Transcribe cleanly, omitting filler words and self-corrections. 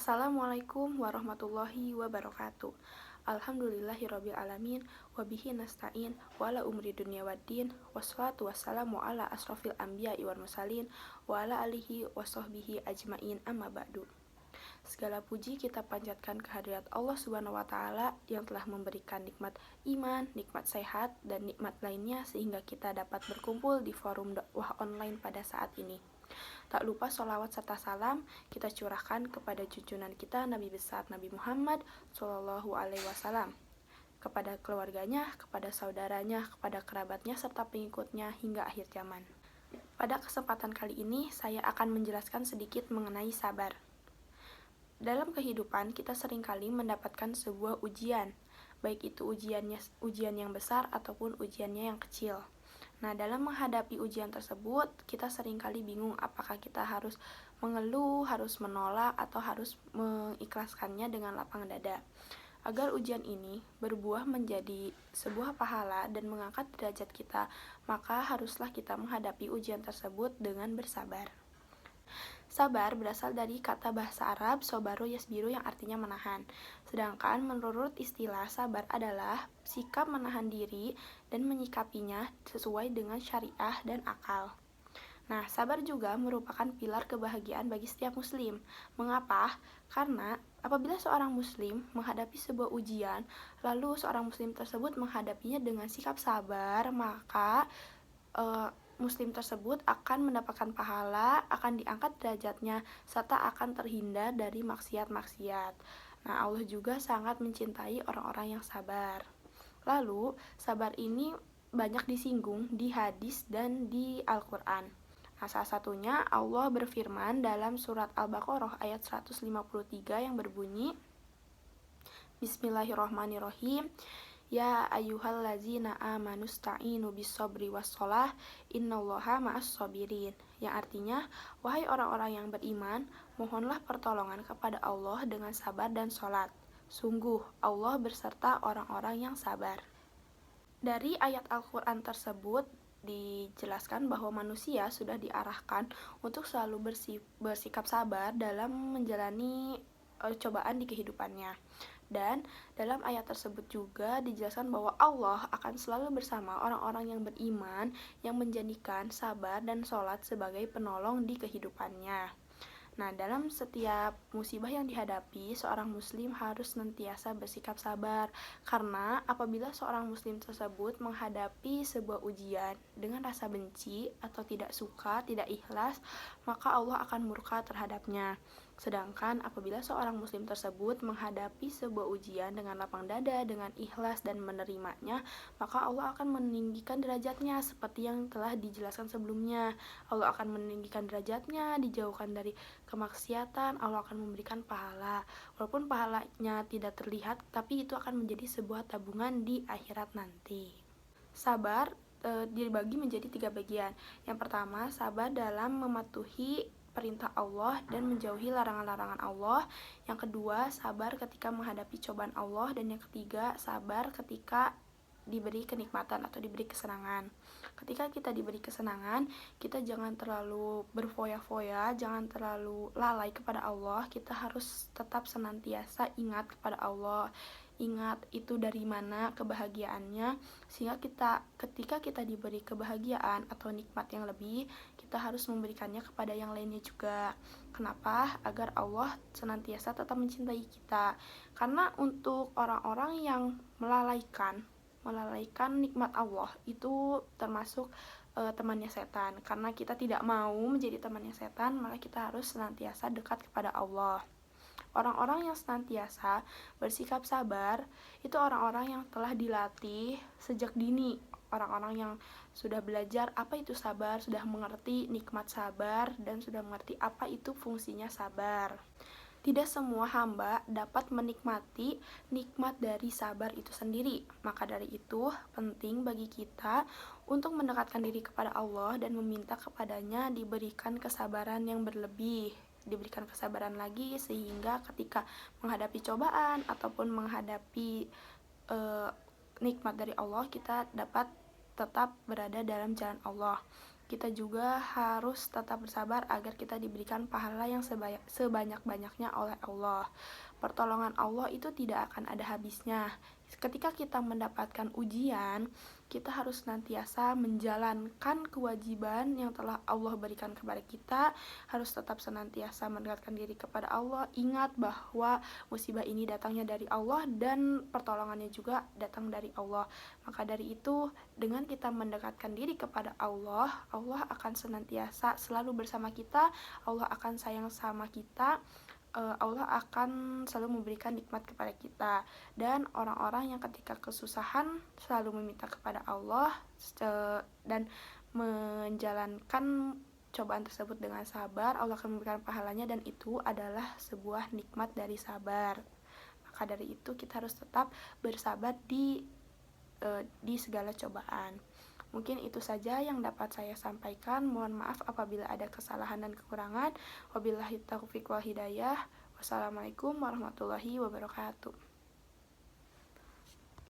Assalamualaikum warahmatullahi wabarakatuh. Alhamdulillahirabbil alamin wabihi nasta'in wala umri dunya waddin wassalatu wassalamu ala asrofil anbiya'i wal mursalin wa ala alihi wassohbihi ajmain amma ba'du. Segala puji kita panjatkan kehadirat Allah Subhanahu wa taala yang telah memberikan nikmat iman, nikmat sehat dan nikmat lainnya sehingga kita dapat berkumpul di forum dakwah online pada saat ini. Tak lupa sholawat serta salam kita curahkan kepada junjungan kita Nabi besar Nabi Muhammad Shallallahu Alaihi Wasallam, kepada keluarganya, kepada saudaranya, kepada kerabatnya, serta pengikutnya hingga akhir zaman. Pada kesempatan kali ini, saya akan menjelaskan sedikit mengenai sabar. Dalam kehidupan, kita seringkali mendapatkan sebuah ujian, baik itu ujian yang besar ataupun ujiannya yang kecil. Nah, dalam menghadapi ujian tersebut, kita seringkali bingung apakah kita harus mengeluh, harus menolak, atau harus mengikhlaskannya dengan lapang dada. Agar ujian ini berbuah menjadi sebuah pahala dan mengangkat derajat kita, maka haruslah kita menghadapi ujian tersebut dengan bersabar. Sabar berasal dari kata bahasa Arab sobaru yasbiru yang artinya menahan. Sedangkan menurut istilah sabar adalah sikap menahan diri dan menyikapinya sesuai dengan syariah dan akal. Nah, sabar juga merupakan pilar kebahagiaan bagi setiap muslim. Mengapa? Karena apabila seorang muslim menghadapi sebuah ujian, lalu seorang muslim tersebut menghadapinya dengan sikap sabar, maka muslim tersebut akan mendapatkan pahala, akan diangkat derajatnya, serta akan terhindar dari maksiat-maksiat. Nah, Allah juga sangat mencintai orang-orang yang sabar. Lalu, sabar ini banyak disinggung di hadis dan di Al-Quran. Nah, salah satunya Allah berfirman dalam surat Al-Baqarah ayat 153 yang berbunyi, Bismillahirrahmanirrahim. Ya ayyuhallazina amanu sta'inu bis-sabri was-shalah innallaha ma'as-sabirin. Yang artinya, wahai orang-orang yang beriman, mohonlah pertolongan kepada Allah dengan sabar dan sholat. Sungguh, Allah berserta orang-orang yang sabar. Dari ayat Al-Quran tersebut dijelaskan bahwa manusia sudah diarahkan untuk selalu bersikap sabar dalam menjalani cobaan di kehidupannya. Dan dalam ayat tersebut juga dijelaskan bahwa Allah akan selalu bersama orang-orang yang beriman yang menjadikan sabar dan sholat sebagai penolong di kehidupannya. Nah, dalam setiap musibah yang dihadapi, seorang muslim harus senantiasa bersikap sabar, karena apabila seorang muslim tersebut menghadapi sebuah ujian dengan rasa benci atau tidak suka, tidak ikhlas, maka Allah akan murka terhadapnya. Sedangkan apabila seorang muslim tersebut menghadapi sebuah ujian dengan lapang dada, dengan ikhlas dan menerimanya, maka Allah akan meninggikan derajatnya seperti yang telah dijelaskan sebelumnya. Allah akan meninggikan derajatnya, dijauhkan dari kemaksiatan, Allah akan memberikan pahala. Walaupun pahalanya tidak terlihat, tapi itu akan menjadi sebuah tabungan di akhirat nanti. Sabar dibagi menjadi 3 bagian. Yang pertama, sabar dalam mematuhi perintah Allah dan menjauhi larangan-larangan Allah. Yang kedua, sabar ketika menghadapi cobaan Allah. Dan yang ketiga, sabar ketika diberi kenikmatan atau diberi kesenangan. Ketika kita diberi kesenangan, kita jangan terlalu berfoya-foya, jangan terlalu lalai kepada Allah. Kita harus tetap senantiasa ingat kepada Allah, ingat itu dari mana kebahagiaannya, sehingga ketika kita diberi kebahagiaan atau nikmat yang lebih, kita harus memberikannya kepada yang lainnya juga. Kenapa? Agar Allah senantiasa tetap mencintai kita. Karena untuk orang-orang yang melalaikan nikmat Allah itu termasuk temannya setan. Karena kita tidak mau menjadi temannya setan, maka kita harus senantiasa dekat kepada Allah. Orang-orang yang senantiasa bersikap sabar itu orang-orang yang telah dilatih sejak dini. Orang-orang yang sudah belajar apa itu sabar, sudah mengerti nikmat sabar, dan sudah mengerti apa itu fungsinya sabar. Tidak semua hamba dapat menikmati nikmat dari sabar itu sendiri. Maka dari itu, penting bagi kita untuk mendekatkan diri kepada Allah dan meminta kepadanya diberikan kesabaran yang berlebih, diberikan kesabaran lagi, sehingga ketika menghadapi cobaan ataupun menghadapi nikmat dari Allah, kita dapat tetap berada dalam jalan Allah. kita juga harus tetap bersabar agar kita diberikan pahala yang sebanyak-banyaknya oleh Allah. Pertolongan Allah itu tidak akan ada habisnya. Ketika kita mendapatkan ujian, kita harus senantiasa menjalankan kewajiban yang telah Allah berikan kepada kita, harus tetap senantiasa mendekatkan diri kepada Allah. Ingat bahwa musibah ini datangnya dari Allah dan pertolongannya juga datang dari Allah. Maka dari itu, dengan kita mendekatkan diri kepada Allah, Allah akan senantiasa selalu bersama kita, Allah akan sayang sama kita, Allah akan selalu memberikan nikmat kepada kita. Dan orang-orang yang ketika kesusahan selalu meminta kepada Allah dan menjalankan cobaan tersebut dengan sabar, Allah akan memberikan pahalanya, dan itu adalah sebuah nikmat dari sabar. Maka dari itu kita harus tetap bersabar di segala cobaan. Mungkin itu saja yang dapat saya sampaikan. Mohon maaf apabila ada kesalahan dan kekurangan. Wabillahi taufiq wal hidayah. Wassalamualaikum warahmatullahi wabarakatuh.